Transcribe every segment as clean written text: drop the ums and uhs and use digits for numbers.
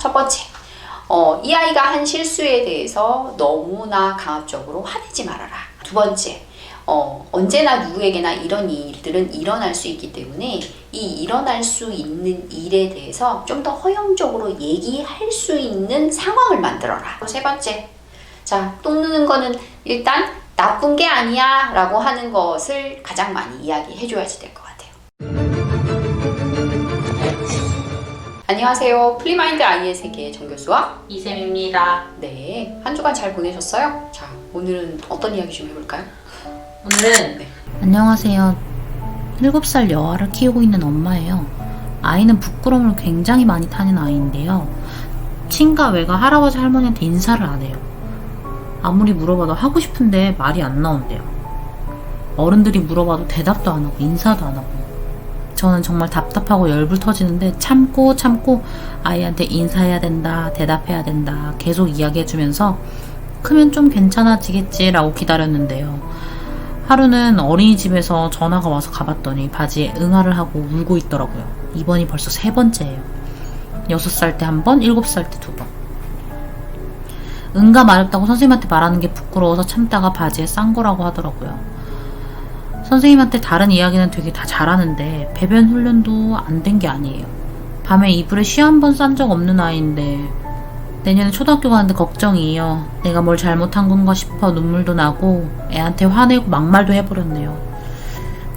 첫 번째, 이 아이가 한 실수에 대해서 너무나 강압적으로 화내지 말아라. 두 번째, 언제나 누구에게나 이런 일들은 일어날 수 있기 때문에 이 일어날 수 있는 일에 대해서 좀 더 허용적으로 얘기할 수 있는 상황을 만들어라. 세 번째, 자, 똥 누는 거는 일단 나쁜 게 아니야 라고 하는 것을 가장 많이 이야기해 줘야지 될 것 같아요. 안녕하세요. 플리마인드 아이의 세계 정교수와 이샘입니다. 네, 한 주간 잘 보내셨어요? 자, 오늘은 어떤 이야기 좀 해볼까요? 오늘은 안녕하세요. 7살 여아를 키우고 있는 엄마예요. 아이는 부끄러움을 굉장히 많이 타는 아이인데요. 친가 외가 할아버지 할머니한테 인사를 안 해요. 아무리 물어봐도 하고 싶은데 말이 안 나온대요. 어른들이 물어봐도 대답도 안 하고 인사도 안 하고. 저는 정말 답답하고 열불 터지는데 참고 아이한테 인사해야 된다, 대답해야 된다 계속 이야기해주면서 크면 좀 괜찮아지겠지라고 기다렸는데요. 하루는 어린이집에서 전화가 와서 가봤더니 바지에 응아를 하고 울고 있더라고요. 이번이 벌써 3번째예요. 6살 때 1번, 7살 때 2번. 응가 마렵다고 선생님한테 말하는 게 부끄러워서 참다가 바지에 싼 거라고 하더라고요. 선생님한테 다른 이야기는 되게 다 잘하는데 배변 훈련도 안 된 게 아니에요. 밤에 이불에 쉬 한 번 싼 적 없는 아이인데 내년에 초등학교 가는데 걱정이에요. 내가 뭘 잘못한 건가 싶어 눈물도 나고 애한테 화내고 막말도 해버렸네요.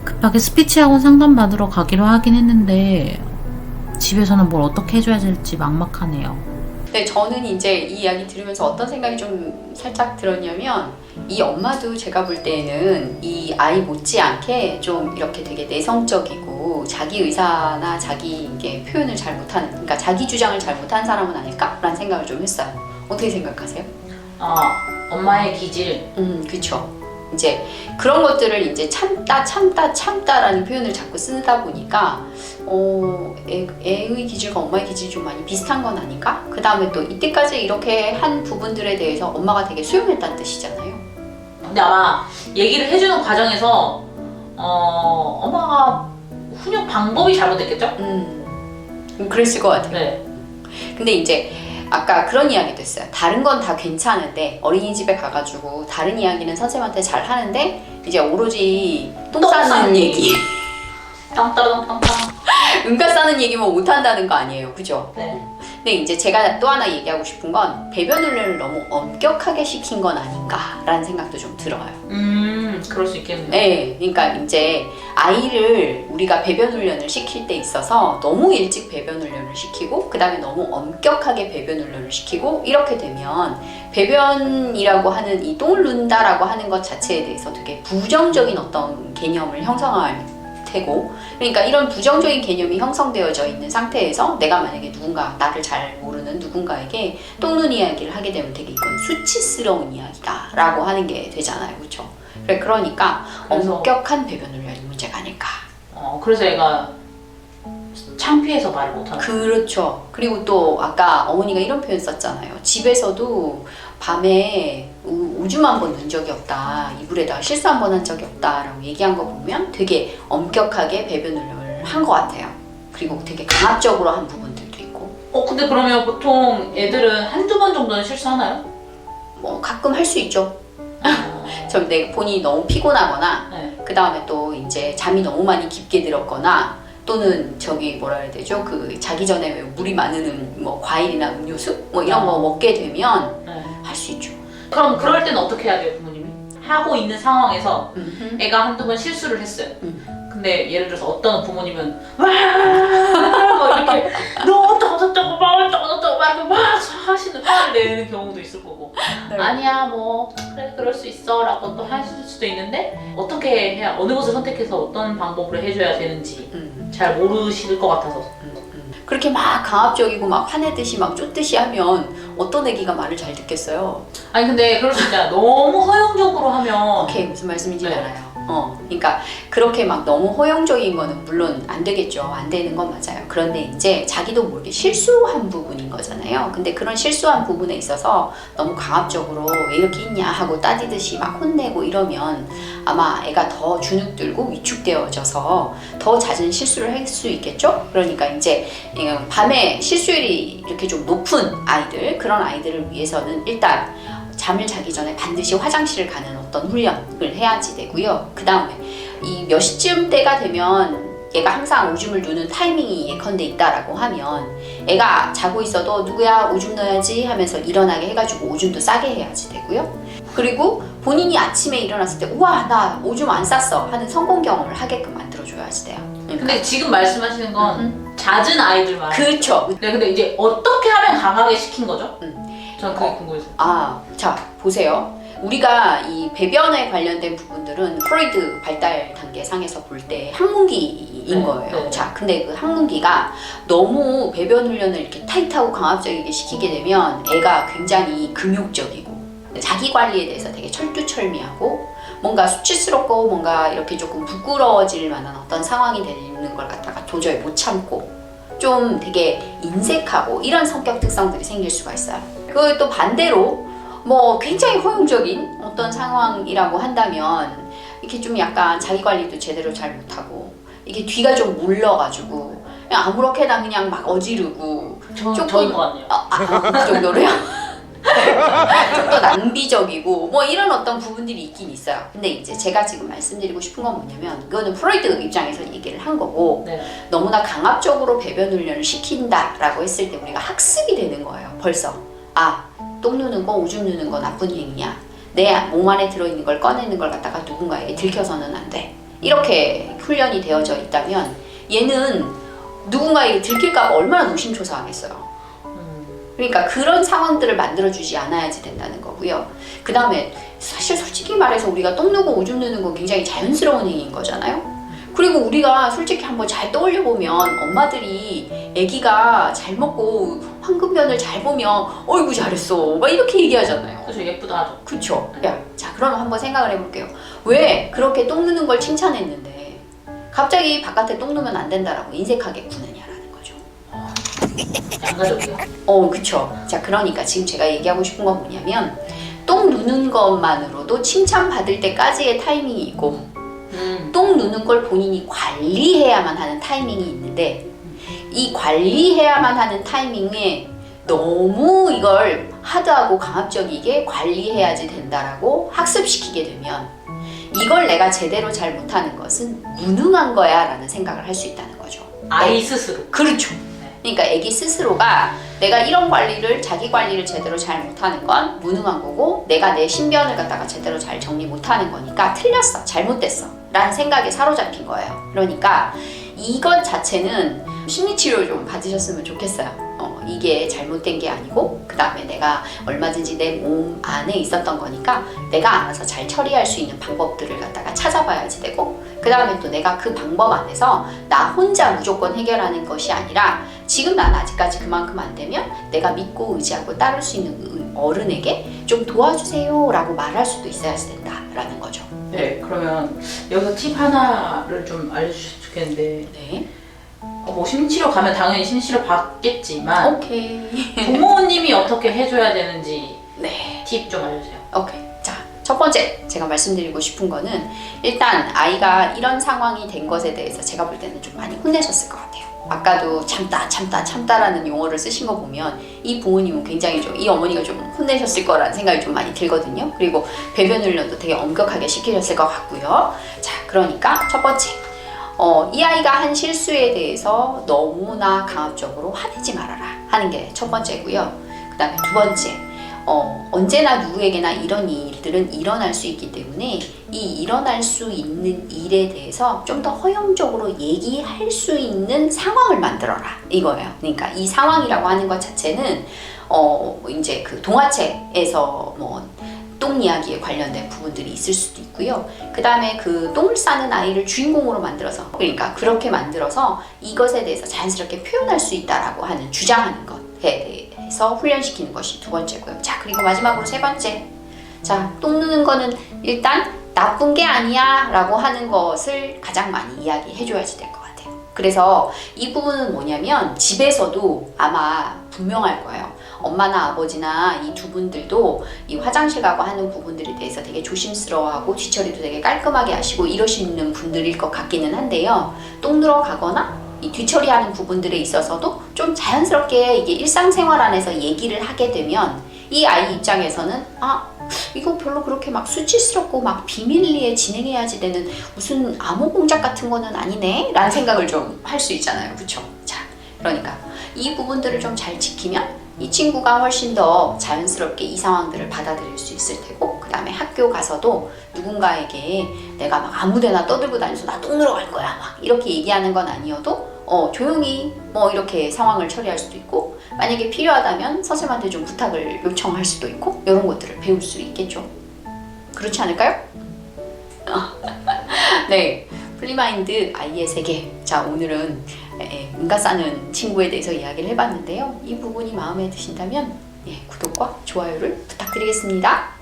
급하게 스피치 학원 상담 받으러 가기로 하긴 했는데 집에서는 뭘 어떻게 해줘야 될지 막막하네요. 네, 저는 이제 이 이야기 들으면서 어떤 생각이 좀 살짝 들었냐면 이 엄마도 제가 볼 때는 이 아이 못지않게 좀 이렇게 되게 내성적이고 자기 의사나 자기 이게 표현을 잘 못하는, 그러니까 자기 주장을 잘 못하는 사람은 아닐까라는 생각을 좀 했어요. 어떻게 생각하세요? 엄마의 기질. 그쵸. 이제 그런 것들을 이제 참다라는 표현을 자꾸 쓰다 보니까 애의 기질과 엄마의 기질이 좀 많이 비슷한 건 아닌가? 그 다음에 또 이때까지 이렇게 한 부분들에 대해서 엄마가 되게 수용했다는 뜻이잖아요. 근데 아마 얘기를 해주는 과정에서 엄마가 훈육 방법이 잘못됐겠죠? 그랬을 것 같아요. 네. 근데 이제 아까 그런 이야기도 했어요. 다른 건 다 괜찮은데 어린이집에 가가지고 다른 이야기는 선생님한테 잘 하는데 이제 오로지 똥 싸는 얘기 땅땅땅땅. 응가 싸는 얘기만 못한다는 거 아니에요, 그죠? 네. 근데 이제 제가 또 하나 얘기하고 싶은 건 배변 훈련을 너무 엄격하게 시킨 건 아닌가라는 생각도 좀 들어요. 그럴 수 있겠네요. 네, 그러니까 이제 아이를 우리가 배변 훈련을 시킬 때 있어서 너무 일찍 배변 훈련을 시키고 그 다음에 너무 엄격하게 배변 훈련을 시키고 이렇게 되면 배변이라고 하는 이 똥을 눈다라고 하는 것 자체에 대해서 되게 부정적인 어떤 개념을 형성할 테고, 그러니까 이런 부정적인 개념이 형성되어져 있는 상태에서 내가 만약에 누군가 나를 잘 모르는 누군가에게 똥눈 이야기를 하게 되면 되게 이건 수치스러운 이야기다 라고 하는 게 되잖아요, 그렇죠? 그러니까 그래서 엄격한 배변 훈련이 문제가 아닐까. 그래서 애가 창피해서 말을 못하는. 그렇죠. 그리고 또 아까 어머니가 이런 표현 썼잖아요. 집에서도 밤에 오줌 한 번 넣은 적이 없다, 이불에다가 실수 한 번 한 적이 없다 라고 얘기한 거 보면 되게 엄격하게 배변 훈련을 한 것 같아요. 그리고 되게 강압적으로 한 부분들도 있고. 근데 그러면 보통 애들은 한두 번 정도는 실수하나요? 뭐 가끔 할 수 있죠. 좀 내 본인이 너무 피곤하거나 네. 그 다음에 또 이제 잠이 너무 많이 깊게 들었거나 또는 저기 뭐라 해야 되죠? 그 자기 전에 왜 물이 많은 뭐 과일이나 음료수 뭐 이런 거 먹게 되면 네. 할 수 있죠. 그럼 그럴 때는 어떻게 해야 돼요, 부모님이? 하고 있는 상황에서 애가 한두 번 실수를 했어요. 근데 예를 들어서 어떤 부모님은 와 이렇게 너 어쩌고 막 하시는 화를 내는 경우도 있을 거고 네. 아니야 뭐 그래 그럴 수 있어 라고 또 하실 수도 있는데 어떻게 해야 어느 것을 선택해서 어떤 방법으로 해줘야 되는지 잘 모르실 것 같아서 그렇게 막 강압적이고 막 화내듯이 막 쫓듯이 하면 어떤 애기가 말을 잘 듣겠어요? 아니 근데 그럴 수 있잖아. 너무 허용적으로 하면 오케이, 무슨 말씀인지 네. 알아요. 그러니까 그렇게 막 너무 허용적인 거는 물론 안 되겠죠. 안 되는 건 맞아요. 그런데 이제 자기도 모르게 실수한 부분인 거잖아요. 있잖아요. 근데 그런 실수한 부분에 있어서 너무 강압적으로 왜 이렇게 있냐 하고 따지듯이 막 혼내고 이러면 아마 애가 더 주눅들고 위축되어져서 더 잦은 실수를 할 수 있겠죠? 그러니까 이제 밤에 실수율이 이렇게 좀 높은 아이들, 그런 아이들을 위해서는 일단 잠을 자기 전에 반드시 화장실을 가는 어떤 훈련을 해야지 되고요. 그 다음에 이 몇 시쯤 때가 되면 얘가 항상 오줌을 누는 타이밍이 예컨대 있다라고 하면 애가 자고 있어도 누구야 오줌 넣어야지 하면서 일어나게 해가지고 오줌도 싸게 해야지 되고요. 그리고 본인이 아침에 일어났을 때 우와 나 오줌 안 쌌어 하는 성공 경험을 하게끔 만들어줘야지 돼요. 그러니까. 근데 지금 말씀하시는 건 잦은 아이들만. 그렇죠. 네, 근데 이제 어떻게 하면 강하게 시킨 거죠? 저는 그게 궁금해서. 자 보세요. 우리가 이 배변에 관련된 부분들은 프로이드 발달 단계상에서 볼 때 항문기인 거예요. 네. 자, 근데 그 항문기가 너무 배변 훈련을 이렇게 타이트하고 강압적이게 시키게 되면 애가 굉장히 금욕적이고 자기 관리에 대해서 되게 철두철미하고 뭔가 수치스럽고 뭔가 이렇게 조금 부끄러워질 만한 어떤 상황이 되는 걸 갖다가 도저히 못 참고 좀 되게 인색하고 이런 성격 특성들이 생길 수가 있어요. 그 또 반대로 뭐 굉장히 허용적인 어떤 상황이라고 한다면 이렇게 좀 약간 자기 관리도 제대로 잘 못하고 이게 뒤가 좀 물러가지고 그냥 아무렇게나 그냥 막 어지르고 저인 것 같네요. 그 정도로요? 좀 더 낭비적이고 뭐 이런 어떤 부분들이 있긴 있어요. 근데 이제 제가 지금 말씀드리고 싶은 건 뭐냐면 이거는 프로이드 입장에서 얘기를 한 거고 네. 너무나 강압적으로 배변 훈련을 시킨다라고 했을 때 우리가 학습이 되는 거예요. 벌써 똥 누는 거 오줌 누는 거 나쁜 행위야. 내 몸 안에 들어있는 걸 꺼내는 걸 갖다가 누군가에게 들켜서는 안 돼. 이렇게 훈련이 되어져 있다면 얘는 누군가에게 들킬까 봐 얼마나 노심초사하겠어요. 그러니까 그런 상황들을 만들어주지 않아야지 된다는 거고요. 그 다음에 사실 솔직히 말해서 우리가 똥 누고 오줌 누는 건 굉장히 자연스러운 행위인 거잖아요. 그리고 우리가 솔직히 한번 잘 떠올려보면 엄마들이 아기가 잘 먹고 황금변을 잘 보면 어이구 잘했어 막 이렇게 얘기하잖아요. 그래서 예쁘다 하죠. 그쵸? 자 그러면 한번 생각을 해볼게요. 왜 그렇게 똥 누는 걸 칭찬했는데 갑자기 바깥에 똥 누면 안 된다라고 인색하게 구느냐라는 거죠. 양가적이요. 그쵸. 자 그러니까 지금 제가 얘기하고 싶은 건 뭐냐면 똥 누는 것만으로도 칭찬받을 때까지의 타이밍이 있고 똥 누는 걸 본인이 관리해야만 하는 타이밍이 있는데 이 관리해야만 하는 타이밍에 너무 이걸 하드하고 강압적이게 관리해야지 된다라고 학습시키게 되면 이걸 내가 제대로 잘 못하는 것은 무능한 거야 라는 생각을 할 수 있다는 거죠. 아이 스스로. 그렇죠. 그러니까 애기 스스로가 내가 이런 관리를 자기 관리를 제대로 잘 못하는 건 무능한 거고 내가 내 신변을 갖다가 제대로 잘 정리 못하는 거니까 틀렸어 잘못됐어 라는 생각에 사로잡힌 거예요. 그러니까 이것 자체는 심리치료 좀 받으셨으면 좋겠어요. 이게 잘못된 게 아니고 그 다음에 내가 얼마든지 내 몸 안에 있었던 거니까 내가 알아서 잘 처리할 수 있는 방법들을 갖다가 찾아봐야지 되고 그 다음에 또 내가 그 방법 안에서 나 혼자 무조건 해결하는 것이 아니라 지금 난 아직까지 그만큼 안 되면 내가 믿고 의지하고 따를 수 있는 어른에게 좀 도와주세요 라고 말할 수도 있어야 된다라는 거죠. 네, 그러면 여기서 팁 하나를 좀 알려주셨으면 좋겠는데 네. 뭐 심리치료 가면 당연히 심리치료 받겠지만 오케이. 부모님이 어떻게 해줘야 되는지 네. 팁 좀 알려주세요. 오케이. 자, 첫 번째 제가 말씀드리고 싶은 거는 일단 아이가 이런 상황이 된 것에 대해서 제가 볼 때는 좀 많이 혼내셨을 것 같아요. 아까도 참다라는 용어를 쓰신 거 보면 이 부모님은 굉장히 이 어머니가 좀 혼내셨을 거라는 생각이 좀 많이 들거든요. 그리고 배변 훈련도 되게 엄격하게 시키셨을 것 같고요. 자, 그러니까 첫 번째. 이 아이가 한 실수에 대해서 너무나 강압적으로 화내지 말아라 하는 게 첫 번째고요. 그 다음에 두 번째, 언제나 누구에게나 이런 일들은 일어날 수 있기 때문에 이 일어날 수 있는 일에 대해서 좀 더 허용적으로 얘기할 수 있는 상황을 만들어라 이거예요. 그러니까 이 상황이라고 하는 것 자체는 이제 그 동화책에서 똥 이야기에 관련된 부분들이 있을 수도 있고요. 그 다음에 그 똥을 싸는 아이를 주인공으로 만들어서 그러니까 그렇게 만들어서 이것에 대해서 자연스럽게 표현할 수 있다라고 하는 주장하는 것에 대해서 훈련시키는 것이 두 번째고요. 자 그리고 마지막으로 세 번째. 자, 똥 누는 거는 일단 나쁜 게 아니야 라고 하는 것을 가장 많이 이야기해 줘야지 될 것 같아요. 그래서 이 부분은 뭐냐면 집에서도 아마 분명할 거예요. 엄마나 아버지나 이 두 분들도 이 화장실 가고 하는 부분들에 대해서 되게 조심스러워하고 뒤처리도 되게 깔끔하게 하시고 이러시는 분들일 것 같기는 한데요. 똥 들어가거나 이 뒤처리하는 부분들에 있어서도 좀 자연스럽게 이게 일상생활 안에서 얘기를 하게 되면 이 아이 입장에서는 이거 별로 그렇게 막 수치스럽고 막 비밀리에 진행해야지 되는 무슨 암호 공작 같은 거는 아니네 라는 생각을 좀 할 수 있잖아요. 그쵸? 자, 그러니까 이 부분들을 좀 잘 지키면 이 친구가 훨씬 더 자연스럽게 이 상황들을 받아들일 수 있을 테고, 그 다음에 학교 가서도 누군가에게 내가 막 아무데나 떠들고 다니면서 나 똥 늘어갈 거야 막 이렇게 얘기하는 건 아니어도 조용히 뭐 이렇게 상황을 처리할 수도 있고, 만약에 필요하다면 선생님한테 좀 부탁을 요청할 수도 있고, 이런 것들을 배울 수 있겠죠. 그렇지 않을까요? 네, 플리마인드 아이의 세계. 자, 오늘은 응가 싸는 친구에 대해서 이야기를 해봤는데요. 이 부분이 마음에 드신다면 구독과 좋아요를 부탁드리겠습니다.